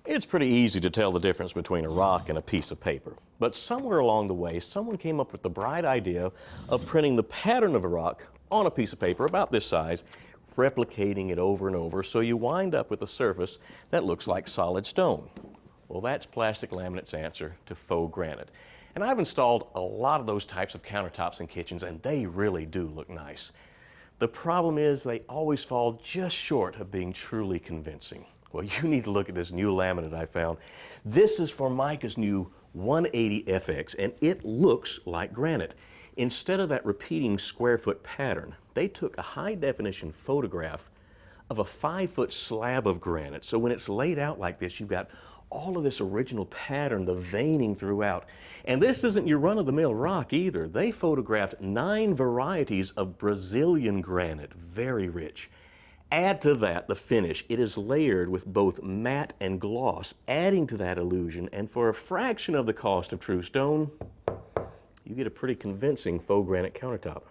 It's pretty easy to tell the difference between a rock and a piece of paper. But somewhere along the way, someone came up with the bright idea of printing the pattern of a rock on a piece of paper about this size, replicating it over and over, so you wind up with a surface that looks like solid stone. Well, that's Plastic Laminate's answer to faux granite. And I've installed a lot of those types of countertops in kitchens, and they really do look nice. The problem is they always fall just short of being truly convincing. Well, you need to look at this new laminate I found. This is Formica's new 180 FX, and it looks like granite. Instead of that repeating square foot pattern, they took a high-definition photograph of a 5-foot slab of granite. So when it's laid out like this, you've got all of this original pattern, the veining throughout. And this isn't your run-of-the-mill rock either. They photographed 9 varieties of Brazilian granite, very rich. Add to that the finish. It is layered with both matte and gloss, adding to that illusion, and for a fraction of the cost of true stone, you get a pretty convincing faux granite countertop.